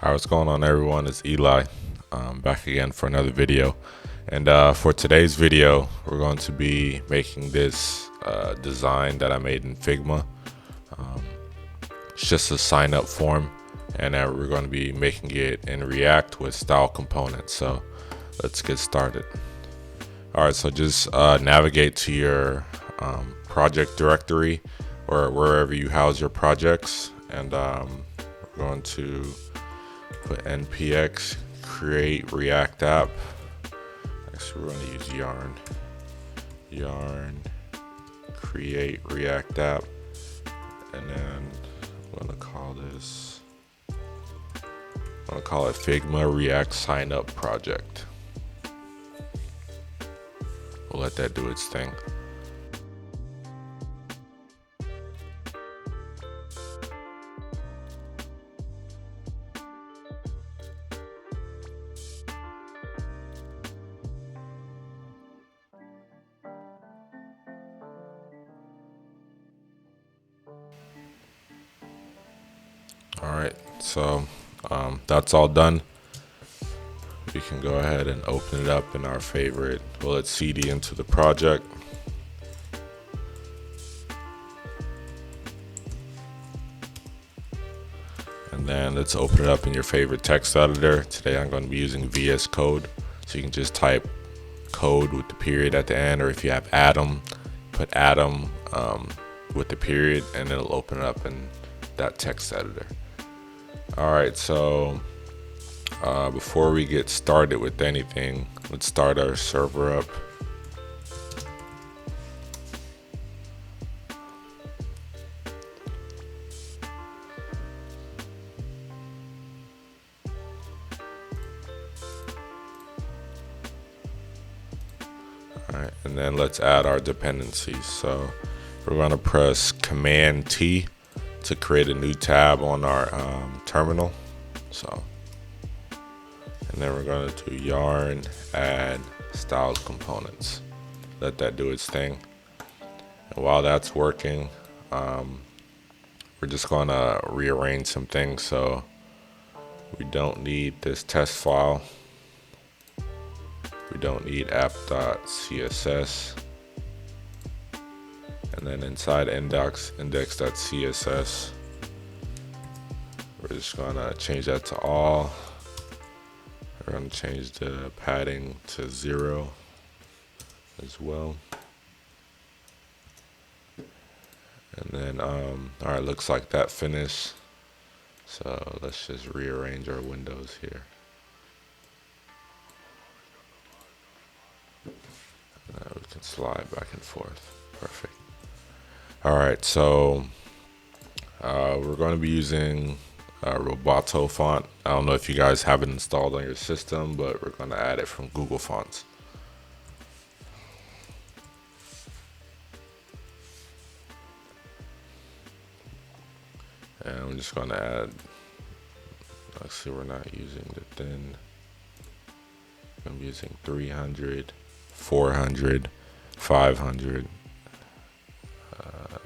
Alright, what's going on, everyone? It's Eli, back again for another video. And for today's video, we're going to be making this design that I made in Figma. It's just a sign up form, and we're going to be making it in React with style components. So let's get started. Alright, so just navigate to your project directory or wherever you house your projects, and we're going to put npx create React app. Actually, we're going to use yarn create React app, and then I'm going to call it Figma React sign up project. We'll let that do its thing. Alright, so that's all done. We can go ahead and open it up in our favorite. Well, let's cd into the project. And then let's open it up in your favorite text editor. Today I'm going to be using VSCode. So you can just type code with the period at the end, or if you have Atom, put Atom with the period, and it'll open it up in that text editor. Alright, so before we get started with anything, let's start our server up. Alright, and then let's add our dependencies. So we're going to press Command T to create a new tab on our terminal. So, and then we're going to do yarn add style components. Let that do its thing. And while that's working, we're just going to rearrange some things. So we don't need this test file. We don't need app.css. And then inside index.css, we're just gonna change that to all. We're gonna change the padding to 0 as well. And then, alright, looks like that finished. So let's just rearrange our windows here. We can slide back and forth. Perfect. Alright, so we're going to be using Roboto Font. I don't know if you guys have it installed on your system, but we're going to add it from Google Fonts. And I'm just going to add, actually we're not using the thin. I'm using 300, 400, 500.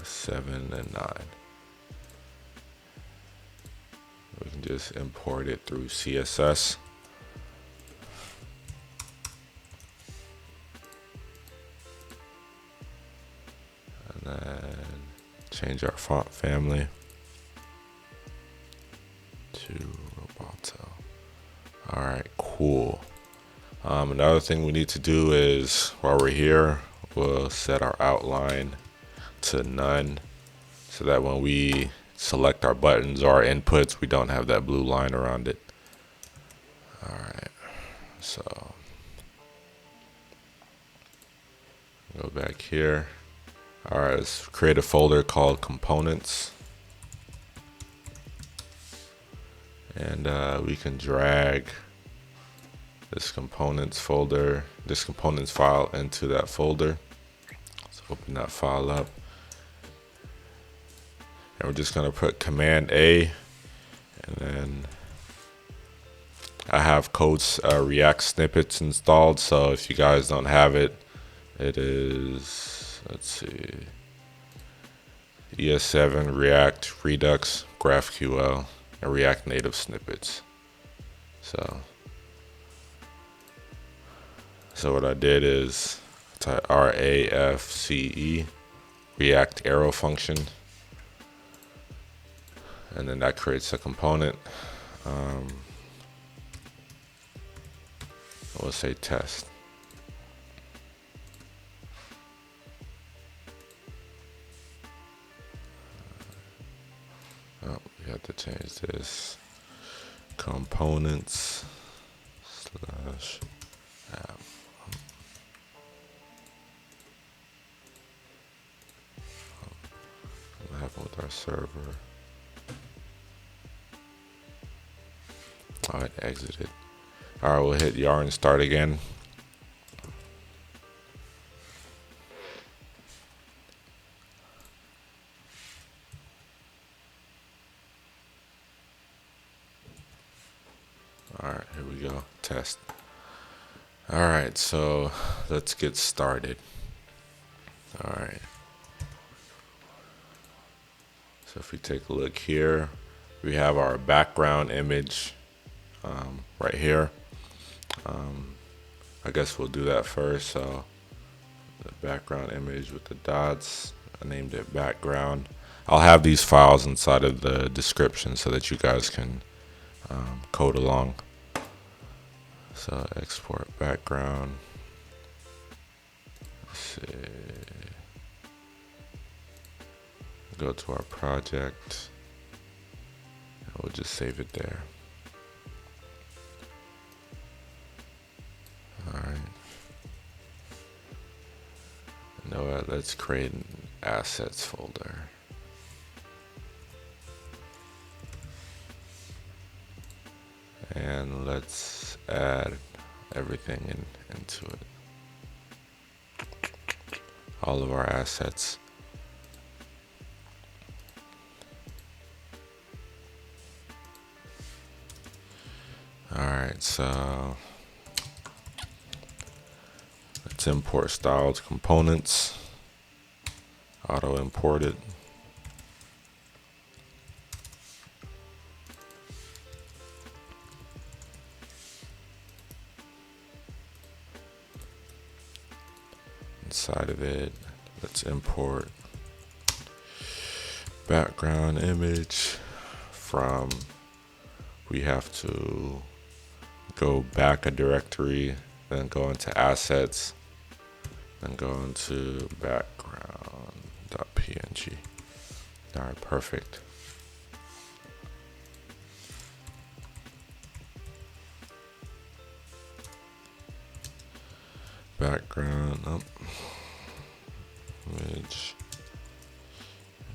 7 and 9. We can just import it through CSS. And then change our font family to Roboto. Alright, cool. Another thing we need to do is, while we're here, we'll set our outline to none, so that when we select our buttons or our inputs, we don't have that blue line around it. Alright, so go back here. Alright, let's create a folder called components, and we can drag this components file into that folder. Let's open that file up. And we're just going to put Command A, and then I have codes React snippets installed. So if you guys don't have it, it is, let's see, ES7, React, Redux, GraphQL, and React Native snippets. So what I did is type RAFCE, React arrow function, and then that creates a component. We'll say test. Oh, we have to change this. Components slash app. What happened with our server? Oh, it exited. All right, we'll hit yarn start again. All right, here we go, test. All right, so let's get started. All right. So if we take a look here, we have our background image right here. I guess we'll do that first. So the background image with the dots, I named it background. I'll have these files inside of the description so that you guys can code along. So export background. Let's see. Go to our project. And we'll just save it there. All right. You know what? Let's create an assets folder. And let's add everything into it. All of our assets. All right, so let's import styled components. Auto import it. Inside of it, let's import background image from, we have to go back a directory, then go into assets, then go into background.png. All right, perfect. Background image.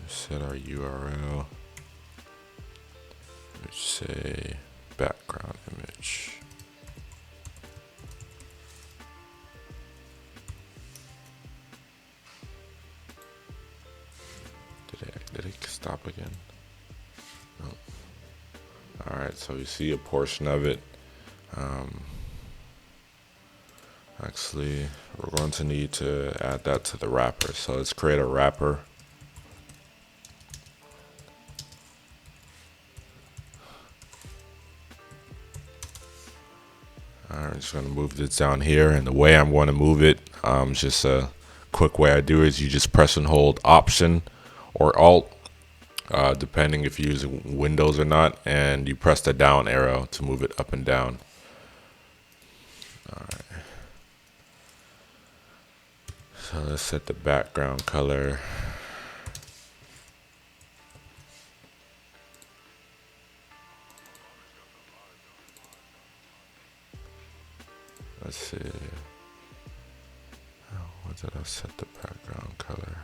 Set our URL. Which say background image. Did it stop again? No. All right, so you see a portion of it. Actually, we're going to need to add that to the wrapper. So let's create a wrapper. I'm just going to move this down here, and the way I'm going to move it, just a quick way I do is you just press and hold Option or Alt, depending if you're using Windows or not, and you press the down arrow to move it up and down. All right. So let's set the background color. Let's see. Oh, what did I set the background color?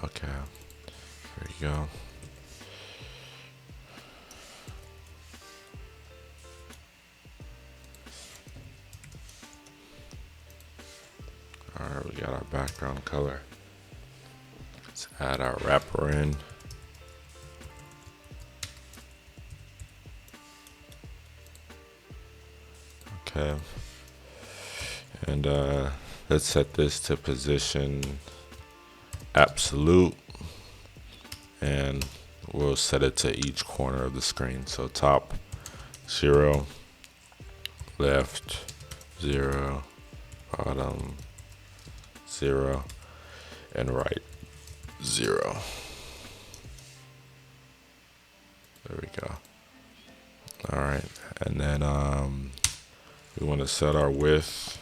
Okay, there you go. All right, we got our background color. Let's add our wrapper in. Okay. And Let's set this to position absolute, and we'll set it to each corner of the screen. So top 0, left 0, bottom 0, and right 0. There we go. All right, and then we want to set our width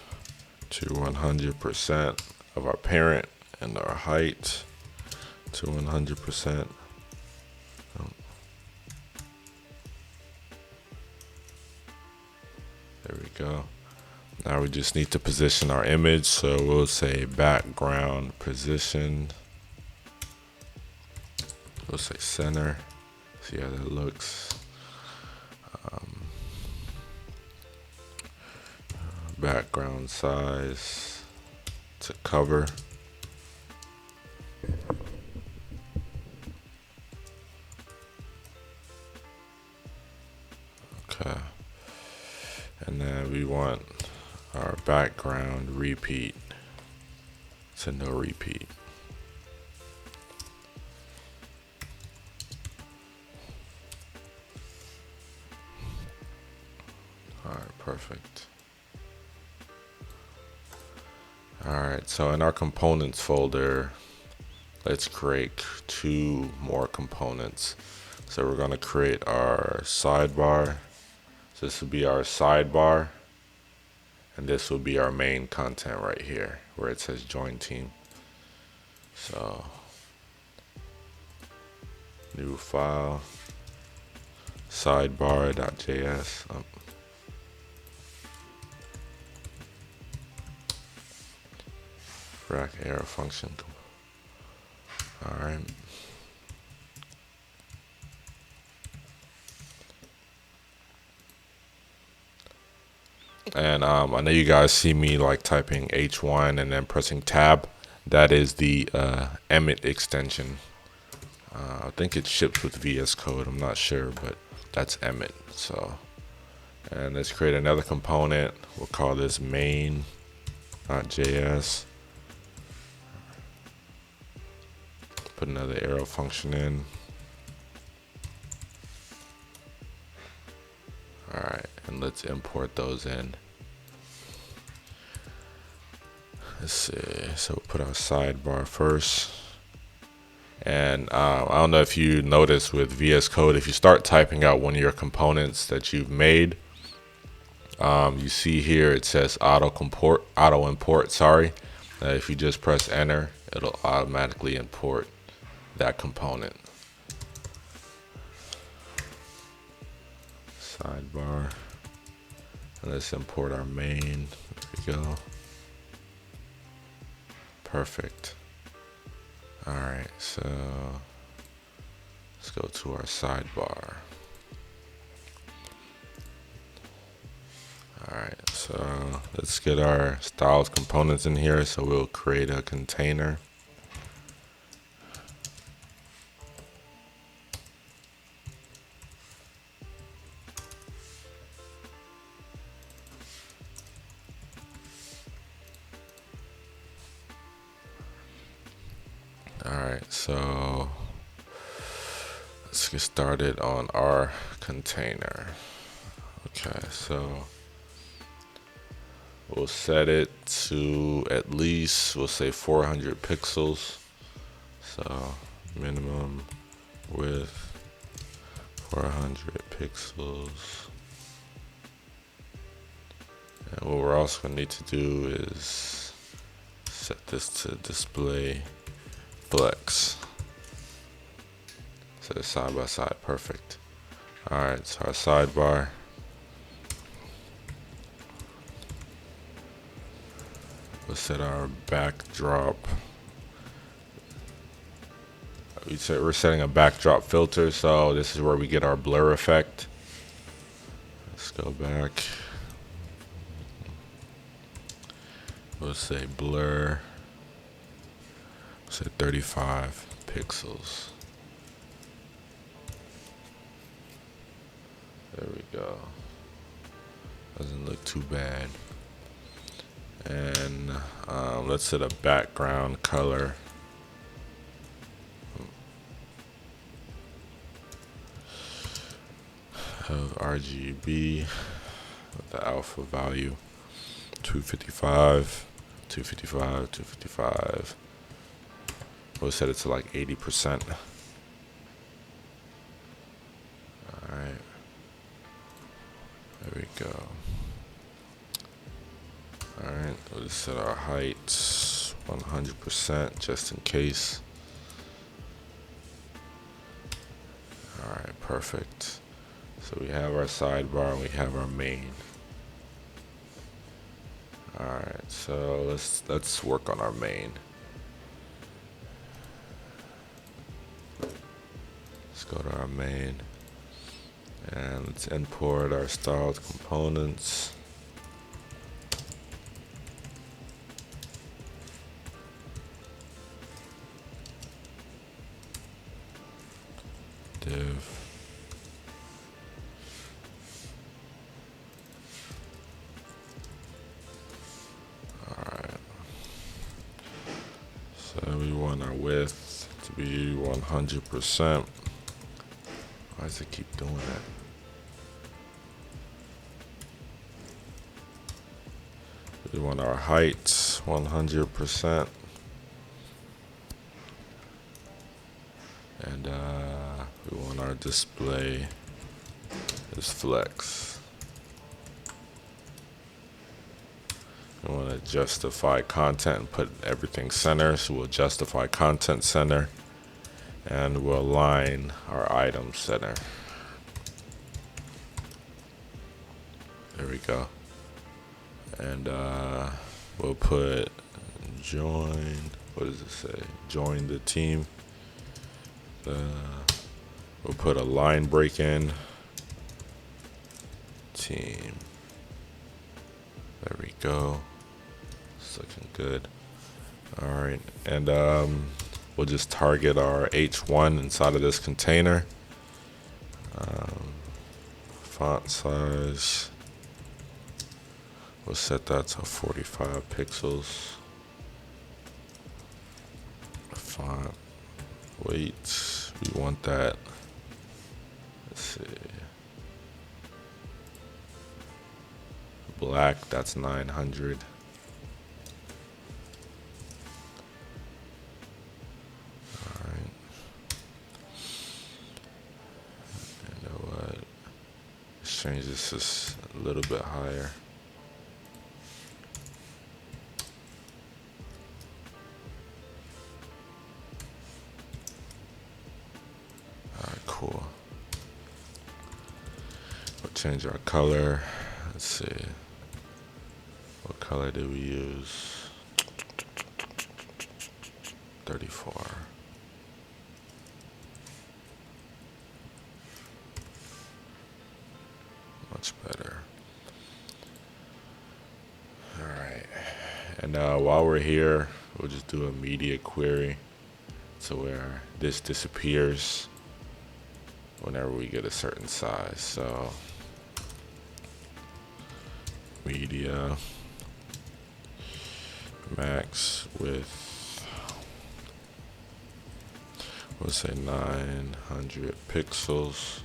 to 100% of our parent and our height to 100%. There we go. Now we just need to position our image, so we'll say background position. We'll say center. See how that looks. Background size to cover. Okay. And then we want our background repeat to no repeat. All right, perfect. All right, so in our components folder, let's create 2 more components. So we're going to create our sidebar. So this will be our sidebar, and this will be our main content right here where it says join team. So new file, sidebar.js. Rack arrow function. All right. And I know you guys see me like typing H1 and then pressing tab. That is the Emmet extension. I think it ships with VSCode. I'm not sure, but that's Emmet. So, and let's create another component. We'll call this main.js. Put another arrow function in. All right, and let's import those in. Let's see, so we'll put our sidebar first. And I don't know if you notice with VS Code, if you start typing out one of your components that you've made, you see here it says auto import. Sorry, if you just press enter, it'll automatically import that component. Sidebar. And let's import our main. There we go. Perfect. All right, so let's go to our sidebar. All right, so let's get our styles components in here. So we'll create a container. All right, so let's get started on our container. Okay, so we'll set it to at least, we'll say 400 pixels. So minimum width 400 pixels. And what we're also going to need to do is set this to display flex. So it's side by side, perfect. All right, so our sidebar. We'll set our backdrop. We're setting a backdrop filter, so this is where we get our blur effect. Let's go back. We'll say blur. We'll say 35 pixels. There we go. Doesn't look too bad. And let's set a background color. Of RGB with the alpha value 255, 255, 255. We'll set it to like 80%. Alright. There we go. Alright, we'll just set our height 100% just in case. Alright, perfect. So we have our sidebar and we have our main. Alright, so let's work on our main. Let's go to our main and let's import our styled components. Div. So we want our width to be 100%. Why does it keep doing that? We want our height 100%. And we want our display is flex. We want to justify content and put everything center, so we'll justify content center and we'll align our item center. There we go. And we'll put join, what does it say? Join the team. We'll put a line break in. Team. There we go. It's looking good. Alright, and we'll just target our H1 inside of this container. Font size, we'll set that to 45 pixels. Font weight, we want that, let's see, black, that's 900. Alright. You know what? Let's change this just a little bit higher. Alright, cool. We'll change our color. Let's see. What color did we use? 34. Much better. Alright. And while we're here, we'll just do a media query to where this disappears whenever we get a certain size. So media max width, we'll say 900 pixels,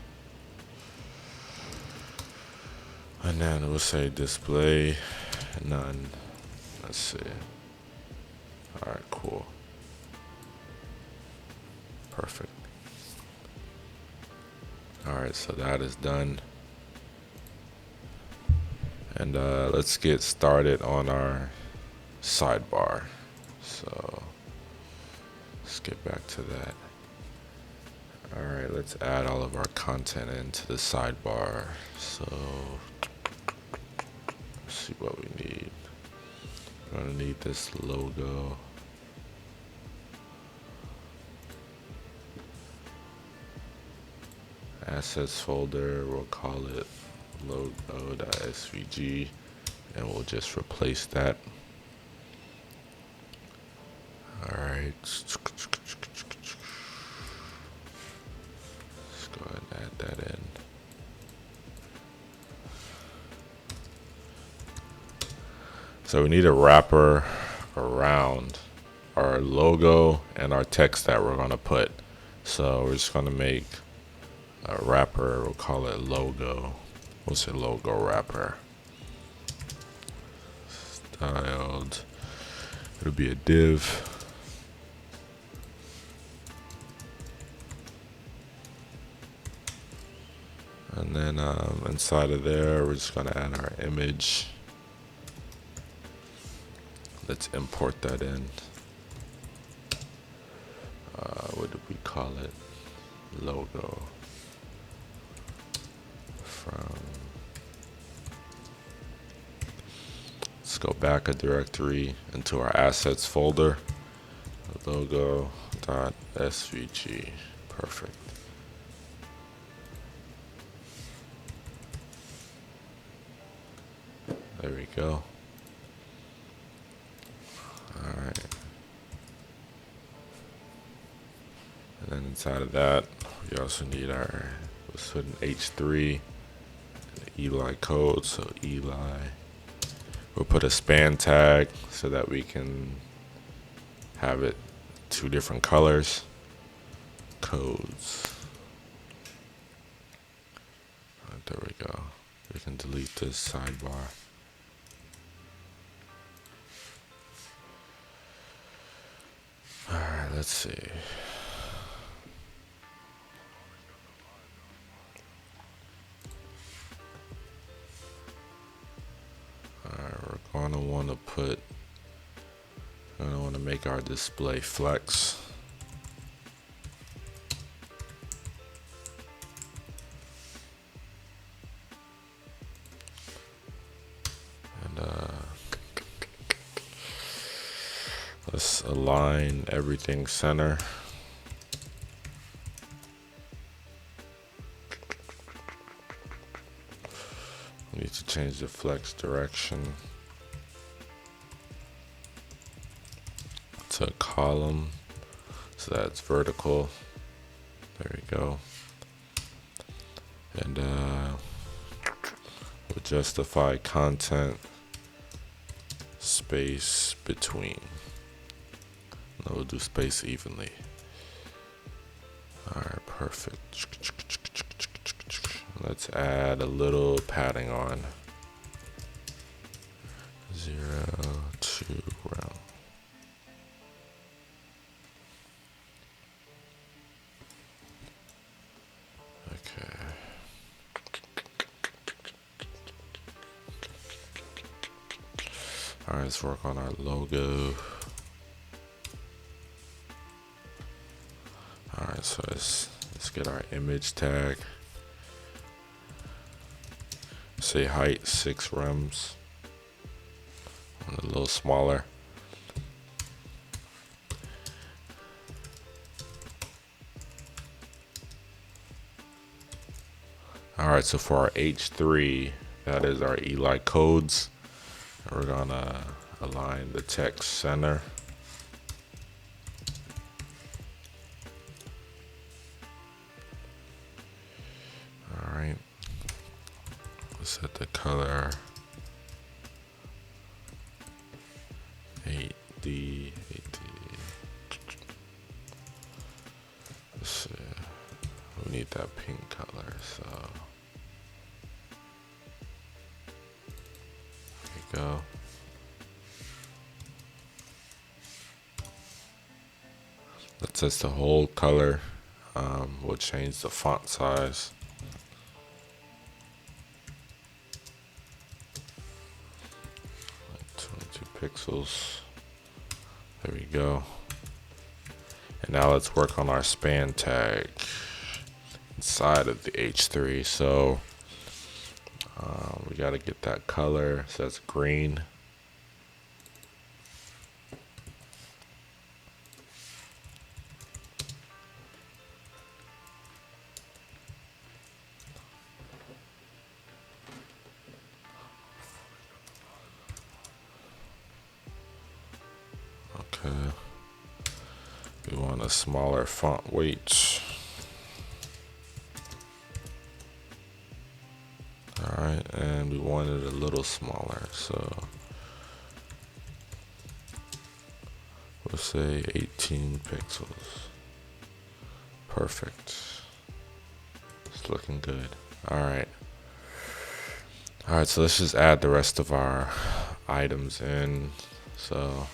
and then we'll say display none. Let's see. Alright, cool. Perfect. Alright, so that is done. And let's get started on our sidebar. So let's get back to that. Alright, let's add all of our content into the sidebar. So let's see what we need. We're gonna need this logo. Assets folder, we'll call it logo.svg, and we'll just replace that. Alright, let's go ahead and add that in. So we need a wrapper around our logo and our text that we're gonna put. So we're just gonna make a wrapper. We'll call it logo. We'll say logo wrapper. Styled. It'll be a div. And then inside of there, we're just gonna add our image. Let's import that in. What did we call it? Logo. Let's go back a directory into our assets folder. Logo.svg. Perfect. There we go. Alright. And then inside of that, we also need our, let's put an H3 and the Eli code. So Eli, we'll put a span tag so that we can have it 2 different colors. Codes. Right, there we go. We can delete this sidebar. Alright, let's see. Alright, we're gonna wanna make our display flex. Let's align everything center. We need to change the flex direction to column so that's vertical. There we go. And we'll justify content space between. No, we'll do space evenly. Alright, perfect. Let's add a little padding on. 0 to round. Okay. Alright, let's work on our logo. Alright, so let's get our image tag. Say height 6 rems. A little smaller. Alright, so for our H3, that is our Eli codes. And we're gonna align the text center. Alright. We'll set the color 8D. Let's see. We need that pink color, so there we go. That sets the whole color. We'll change the font size. Like 22 pixels. There we go. And now let's work on our span tag inside of the H3. So we got to get that color. So that's green. Okay. We want a smaller font weight. Alright, and we want it a little smaller, so We'll say 18 pixels. Perfect. It's looking good. All right, so let's just add the rest of our items in. So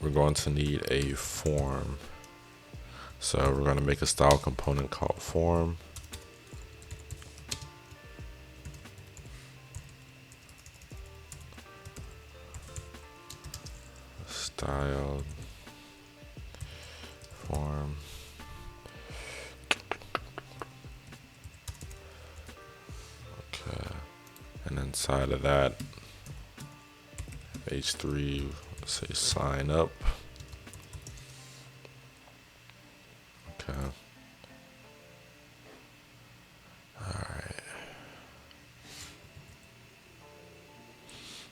we're going to need a form. So we're going to make a style component called form. Styled form. Okay. And inside of that, H3, let's say sign up. Okay. Alright.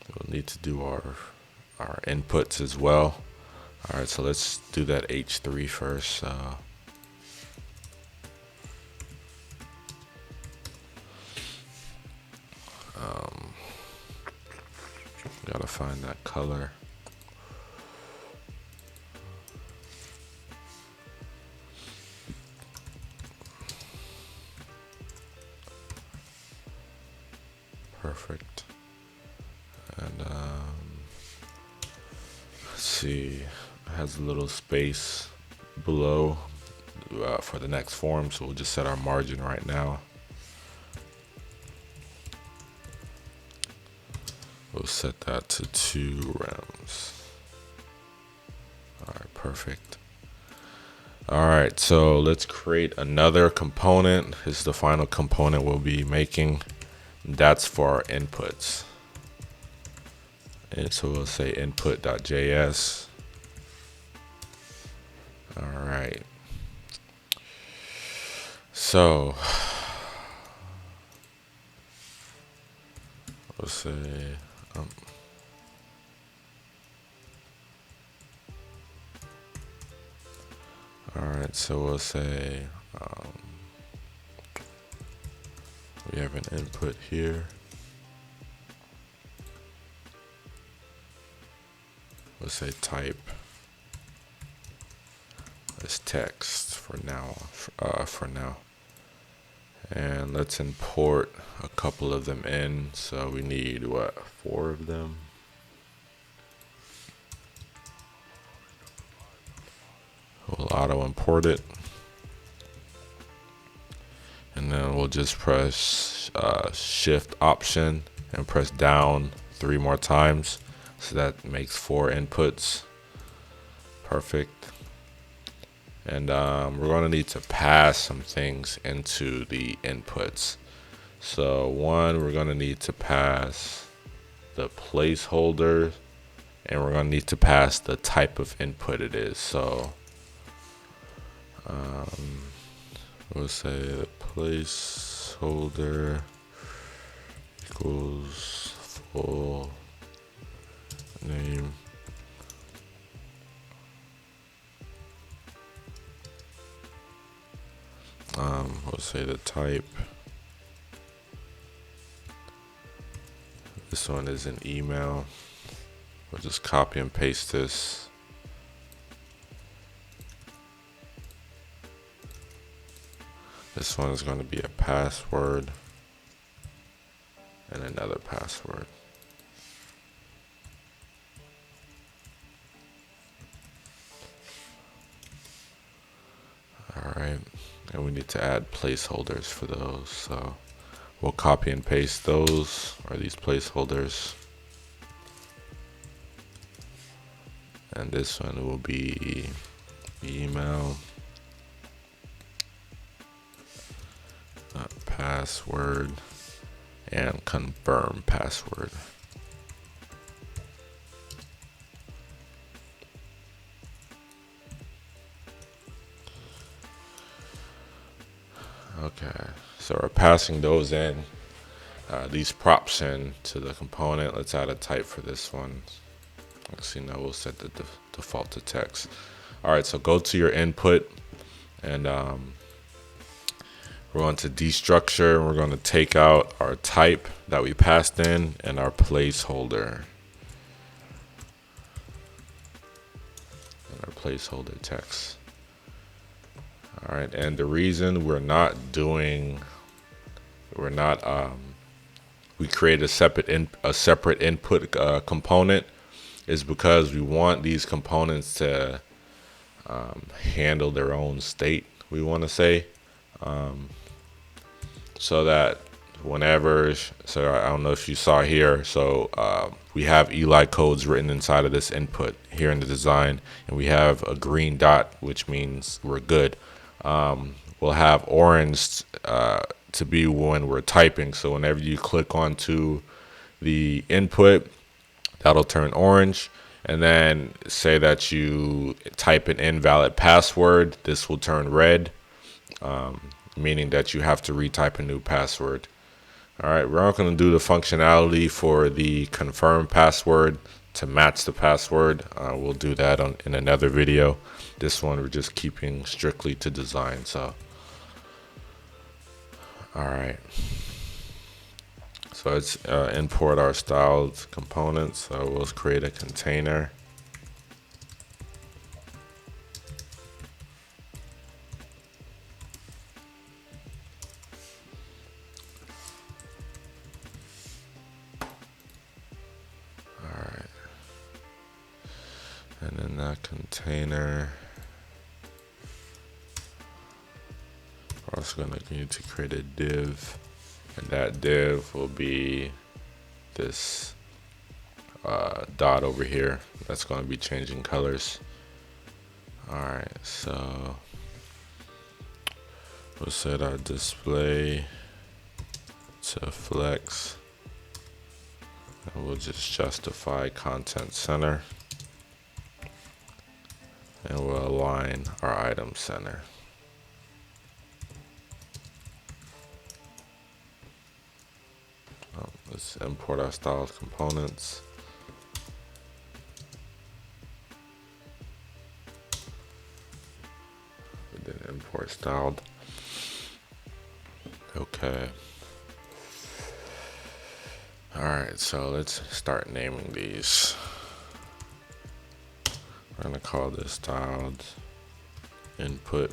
We'll need to do our inputs as well. Alright, so let's do that H3 first. Gotta find that color. Perfect. And let's see, it has a little space below for the next form, so we'll just set our margin right now. We'll set that to 2 rems. All right, perfect. All right, so let's create another component. This is the final component we'll be making. That's for our inputs. And so we'll say input.js. All right. So we'll say all right, so we'll say we have an input here. We'll say type as text for now. And let's import a couple of them in. So we need 4 of them. We'll auto import it. And then we'll just press shift option and press down 3 more times. So that makes 4 inputs. Perfect. And we're going to need to pass some things into the inputs. So one, we're going to need to pass the placeholder, and we're going to need to pass the type of input it is. So we'll say the placeholder equals full name. We'll say the type. This one is an email. We'll just copy and paste this. This one is going to be a password and another password. Alright, and we need to add placeholders for those. So we'll copy and paste those, or these placeholders. And this one will be email, password, and confirm password. Okay, so we're passing those in, these props in to the component. Let's add a type for this one. Actually, no, we'll set the default to text. All right, so go to your input, and we're going to destructure, and we're going to take out our type that we passed in and our placeholder. and our placeholder text. All right, and the reason we create a separate input component is because we want these components to handle their own state, we want to say, so that so I don't know if you saw here, so we have Eli codes written inside of this input here in the design, and we have a green dot, which means we're good. We'll have orange to be when we're typing, so whenever you click onto the input, that'll turn orange. And then say that you type an invalid password, this will turn red, meaning that you have to retype a new password. All right, we're not going to do the functionality for the confirm password to match the password. We'll do that in another video. This one we're just keeping strictly to design. So, all right. So let's import our styled components. So we'll create a container. And in that container, we're also going to need to create a div, and that div will be this dot over here that's going to be changing colors. All right, so we'll set our display to flex, and we'll just justify content center. And we'll align our item center. Let's import our styled components. We did import styled. Okay. All right, so let's start naming these. We're gonna call this styled input.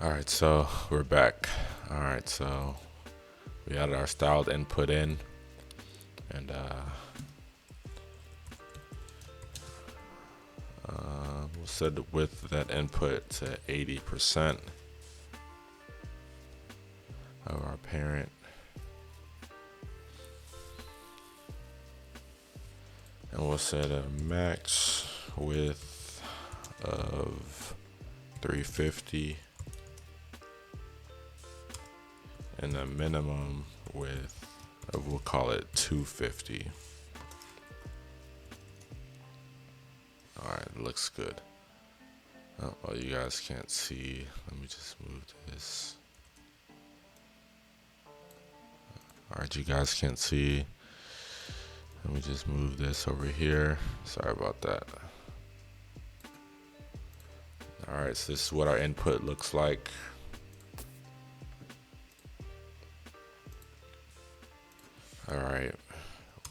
All right, so we're back. All right, so we added our styled input in, and we'll set the width of that input to 80% of our parent. And we'll set a max width of 350 and a minimum width of, we'll call it 250. All right, looks good. Oh, well, you guys can't see. Let me just move this. All right, you guys can't see. Let me just move this over here. Sorry about that. All right, so this is what our input looks like. All right,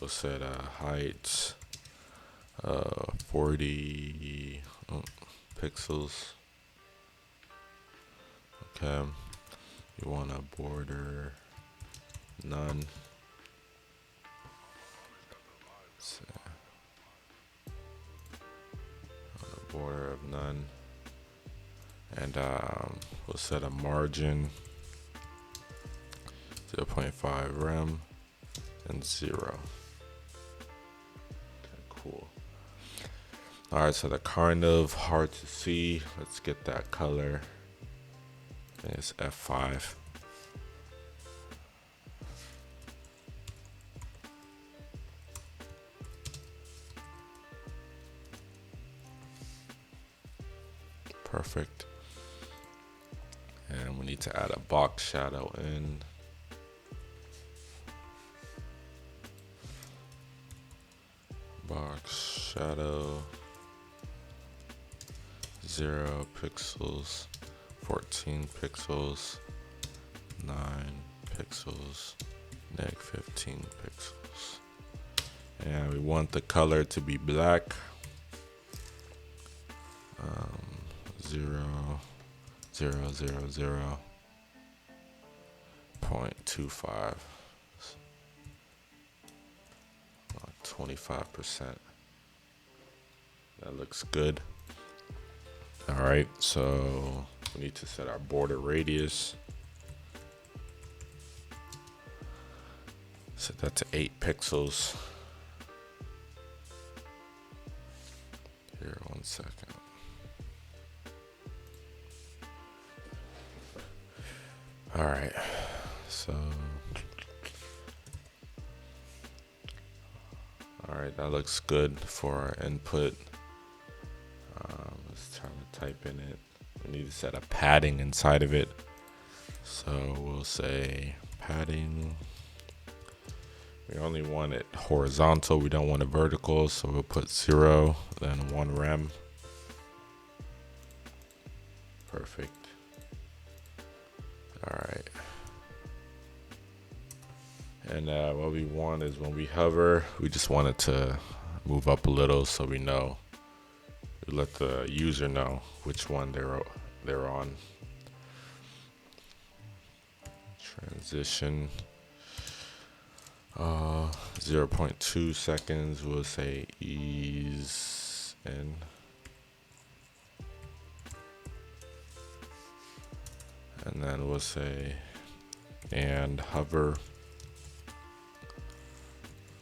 we'll set a height 40 pixels. Okay, you want a border none. Border of none, and we'll set a margin 0.5 rem and 0. Okay, cool. All right, so they're kind of hard to see. Let's get that color. I think it's F5. Perfect. And we need to add a box shadow in. Box shadow 0 pixels, 14 pixels, 9 pixels, neg 15 pixels. And we want the color to be black. 0, 0, 0, 0, 0.25, 25%. That looks good. All right, so we need to set our border radius. Set that to 8 pixels. Here, 1 second. All right, so, all right, that looks good for our input. Let's try to type in it. We need to set a padding inside of it. So we'll say padding. We only want it horizontal. We don't want it vertical. So we'll put 0, then 1 rem. Perfect. All right. And what we want is when we hover, we just want it to move up a little so we know. We let the user know which one they're on. Transition. 0.2 seconds. We'll say ease in. And then we'll say and hover.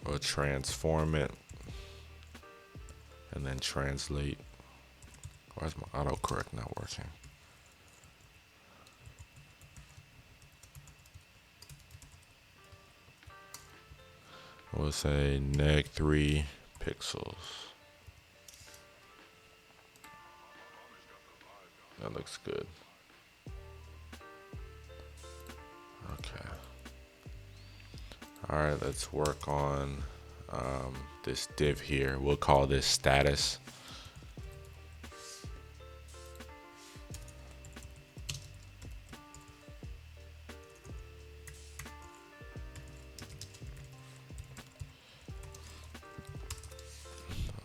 We'll transform it. And then translate. Why is my autocorrect not working? We'll say -3 pixels. That looks good. Okay. All right, let's work on this div here. We'll call this status.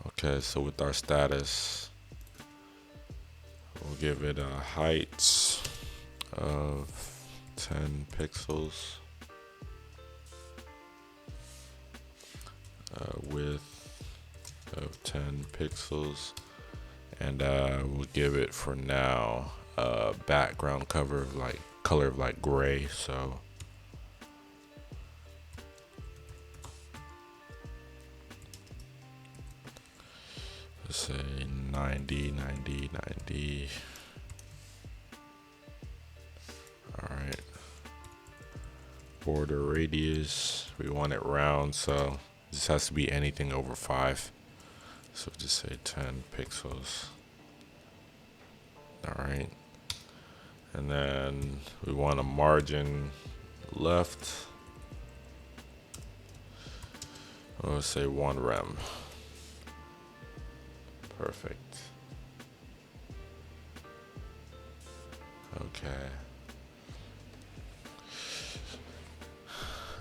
Okay, so with our status, we'll give it a height of 10 pixels, width of 10 pixels, and we'll give it for now a background color of like gray. So let's say 90, 90, 90. All right. Border radius, we want it round, so this has to be anything over 5. So just say 10 pixels. All right. And then we want a margin left. We'll say 1 rem. Perfect. Okay.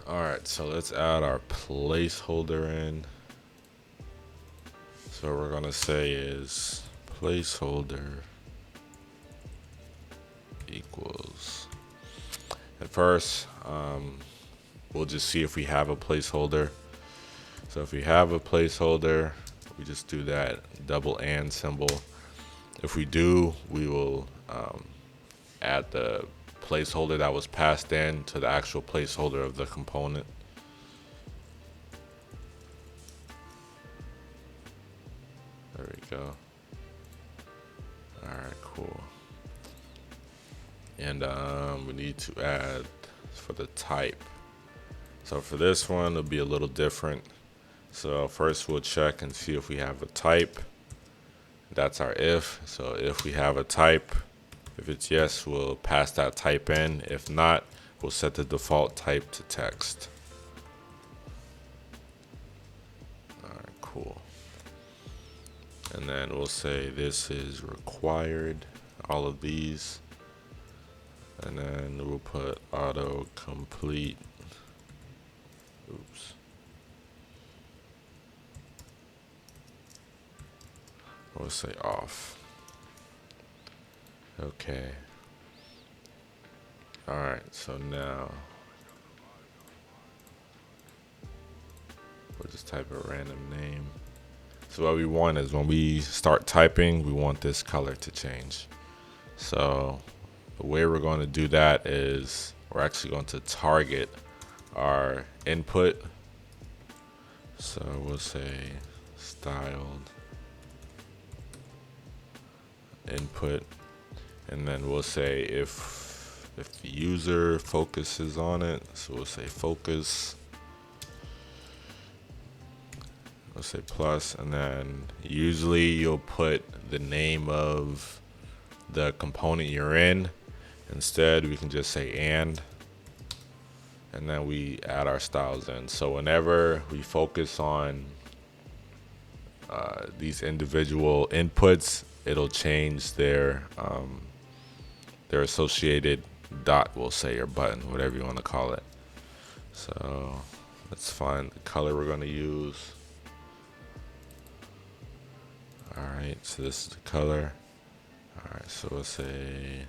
All right, so let's add our placeholder in. So what we're gonna say is placeholder equals. At first, we'll just see if we have a placeholder. So if we have a placeholder, we just do that double and symbol. If we do, we will add the placeholder that was passed in to the actual placeholder of the component. There we go. All right, cool. And we need to add for the type. So for this one, it'll be a little different. So first we'll check and see if we have a type. That's our if. So if we have a type, if it's yes, we'll pass that type in. If not, we'll set the default type to text. All right, cool. And then we'll say this is required, all of these. And then we'll put auto complete. Oops. We'll say off. Okay. Alright, so now we'll just type a random name. So what we want is when we start typing, we want this color to change. So the way we're going to do that is we're actually going to target our input. So we'll say styled input, and then we'll say if the user focuses on it, so we'll say focus, we'll say plus, and then usually you'll put the name of the component you're in. Instead we can just say and then we add our styles in. So whenever we focus on these individual inputs, it'll change their associated dot, we'll say, or button, whatever you want to call it. So let's find the color we're going to use. Alright, so this is the color. Alright, so we'll say,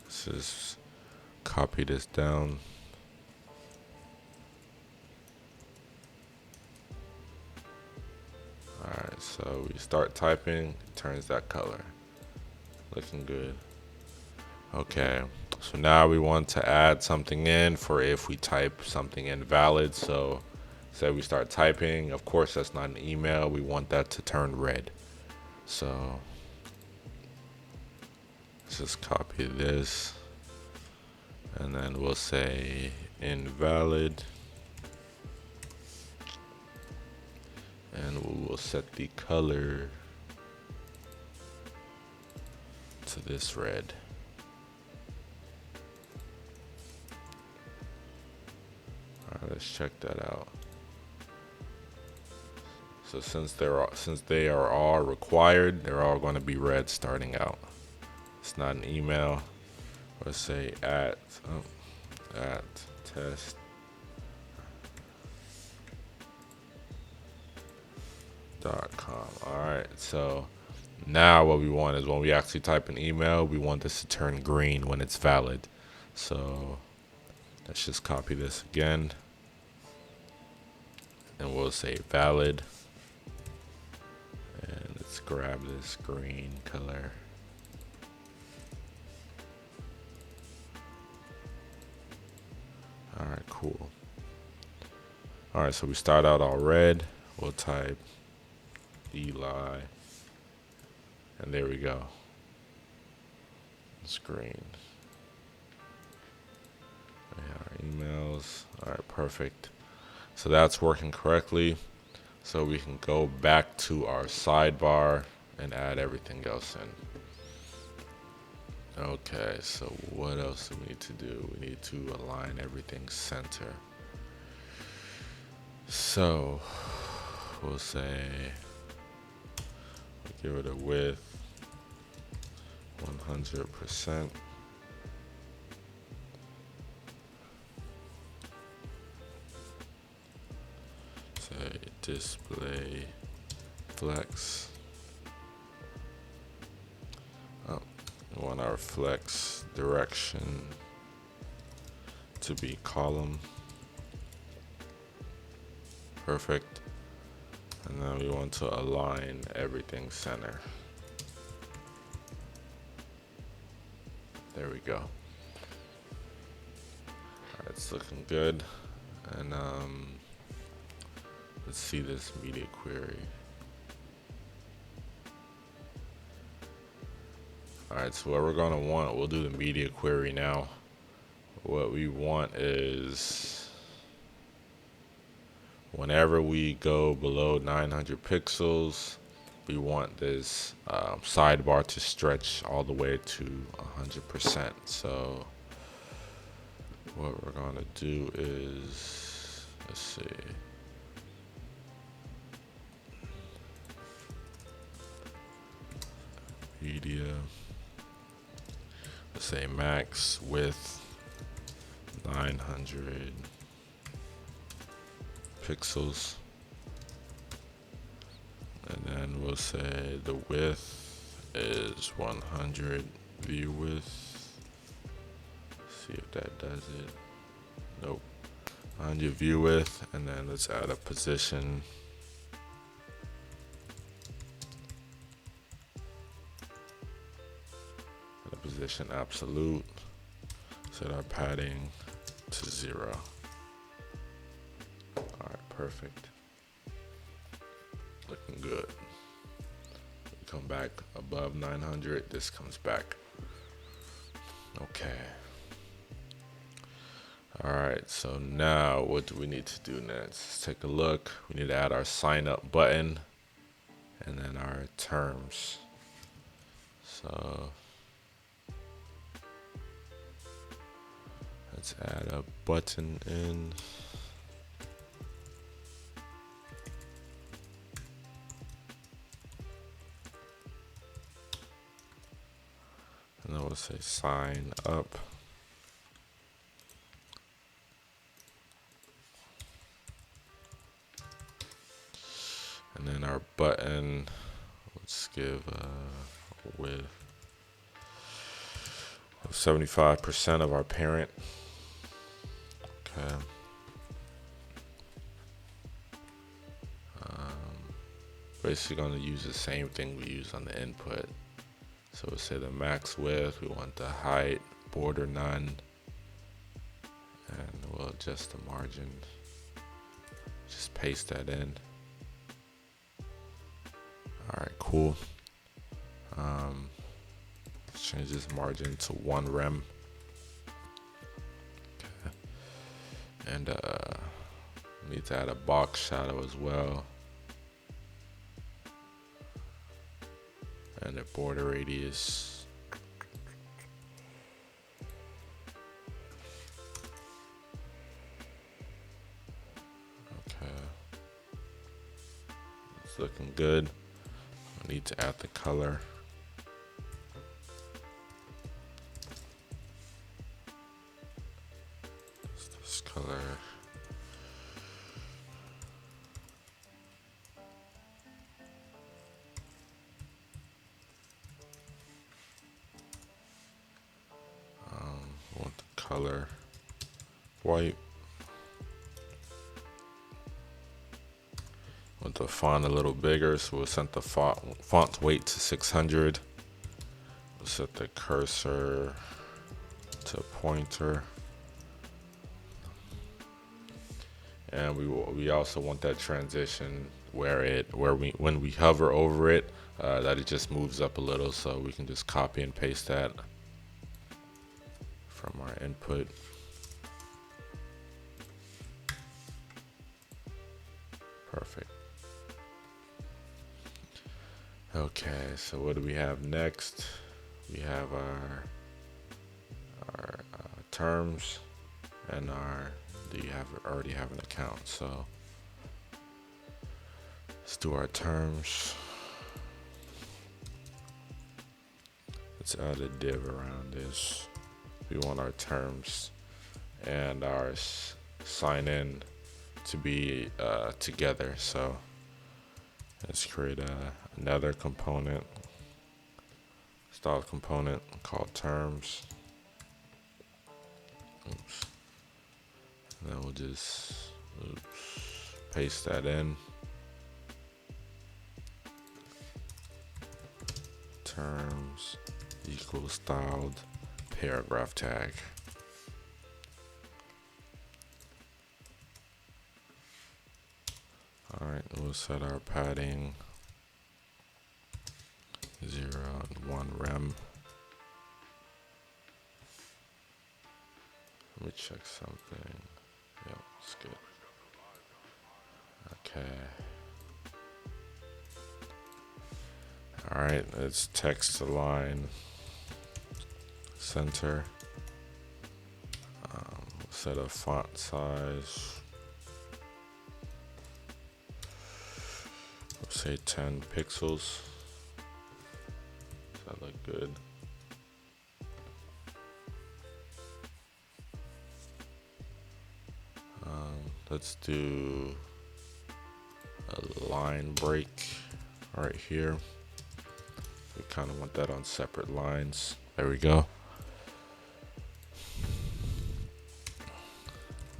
let's just copy this down. Alright, so we start typing, it turns that color. Looking good. Okay, so now we want to add something in for if we type something invalid. So say we start typing, of course that's not an email, we want that to turn red. So let's just copy this, and then we'll say invalid, and we will set the color to this red. Alright, let's check that out. So since they are all required, they're all going to be red starting out. It's not an email. Let's say at test.com. Alright, so now what we want is when we actually type an email, we want this to turn green when it's valid. So let's just copy this again, and we'll say valid, and let's grab this green color. Alright, cool. Alright, so we start out all red. We'll type Eli, and there we go. It's green. Our emails. Alright, perfect. So that's working correctly. So we can go back to our sidebar and add everything else in. Okay, so what else do we need to do? We need to align everything center. So we'll say, we'll give it a width 100%. Say display flex. We want our flex direction to be column. Perfect. And then we want to align everything center. There we go. Alright, it's looking good. And let's see this media query. Alright, so what we're gonna want, we'll do the media query now. What we want is whenever we go below 900 pixels, we want this sidebar to stretch all the way to 100%. So what we're gonna do is, let's see. Media. Let's say max width 900 pixels, and then we'll say the width is 100 view width. See if that does it. Nope. On your view width, and then let's add a position. Add a position absolute. Set our padding to 0. Alright, perfect. Looking good. We come back above 900, this comes back. Okay. Alright, so now what do we need to do next? Let's take a look. We need to add our sign up button and then our terms. So let's add a button in. And then we'll say sign up. And then our button, let's give a width of 75% of our parent. Okay. Basically going to use the same thing we use on the input. So we'll say the max width, we want the height, border none, and we'll adjust the margin. Just paste that in. Alright, cool. Let's change this margin to 1 rem. Okay. And need to add a box shadow as well. And a border radius. Okay. It's looking good. I need to add the color. It's this color. I want the color white. Want the font a little bigger, so we'll set the font weight to 600. We'll set the cursor to pointer, and we also want that transition when we hover over it, that it just moves up a little, so we can just copy and paste that from our input. Perfect. Okay, so what do we have next? We have our terms and our already have an account. So let's do our terms. Let's add a div around this. We want our terms and our sign in to be together. So let's create another component, style component called terms. Oops. And then we'll just paste that in. Terms equals styled paragraph tag. Alright, we'll set our padding 0 and 1 rem. Let me check something. Yep, it's good. Okay. Alright, let's text align center. Set a font size. Let's say 10 pixels. Does that look good? Let's do a line break right here. We kind of want that on separate lines. There we go.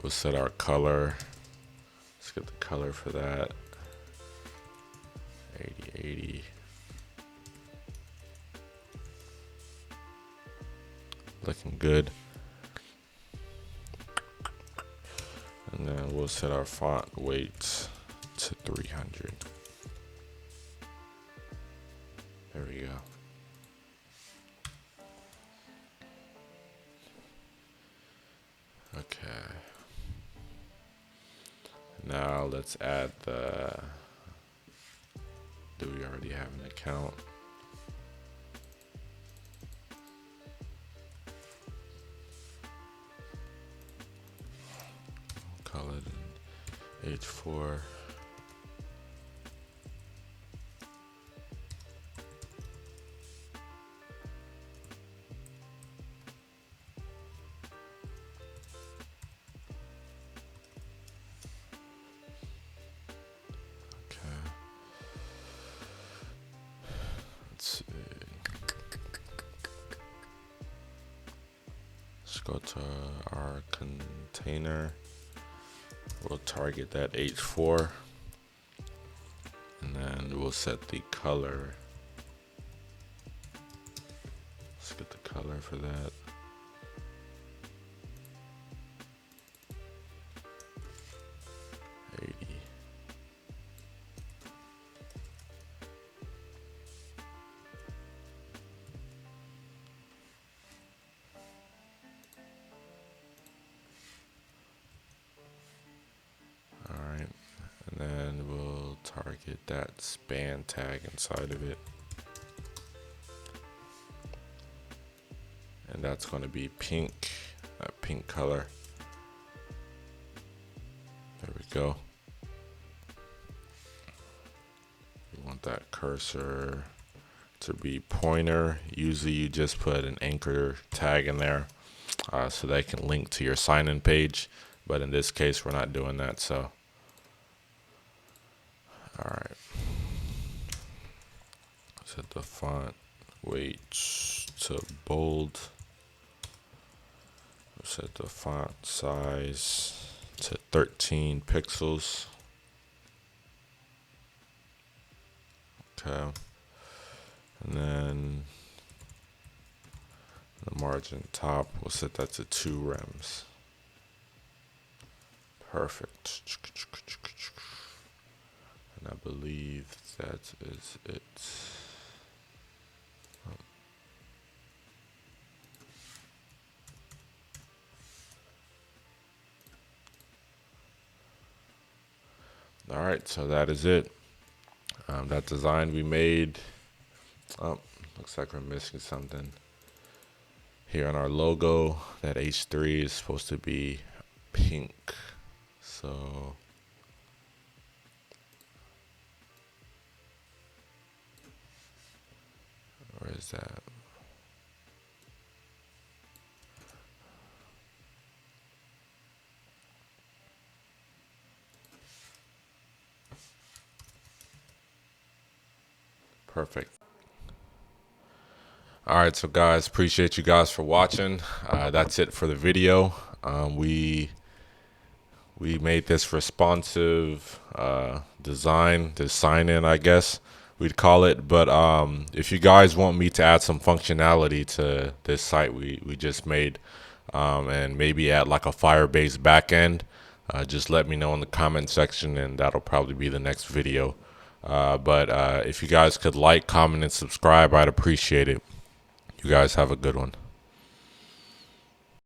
We'll set our color. Let's get the color for that. 80. Looking good. And then we'll set our font weight to 300. There we go. Okay. Now let's add the, do we already have an account? Call it an H4. Let's go to our container. We'll target that H4, and then we'll set the color. Let's get the color for that. And then we'll target that span tag inside of it. And that's going to be pink, that pink color. There we go. We want that cursor to be pointer. Usually you just put an anchor tag in there so they can link to your sign-in page. But in this case, we're not doing that, so. All right. Set the font weight to bold. Set the font size to 13 pixels. Okay. And then the margin top, we'll set that to 2 rems. Perfect. And I believe that is it. All right, so that is it. That design we made. Oh, looks like we're missing something. Here on our logo, that H3 is supposed to be pink. So where is that? Perfect. All right, so guys, appreciate you guys for watching. That's it for the video. We made this responsive design, the sign-in, I guess we'd call it. But if you guys want me to add some functionality to this site we just made, and maybe add like a Firebase backend, just let me know in the comment section, and that'll probably be the next video. But if you guys could like, comment, and subscribe, I'd appreciate it. You guys have a good one.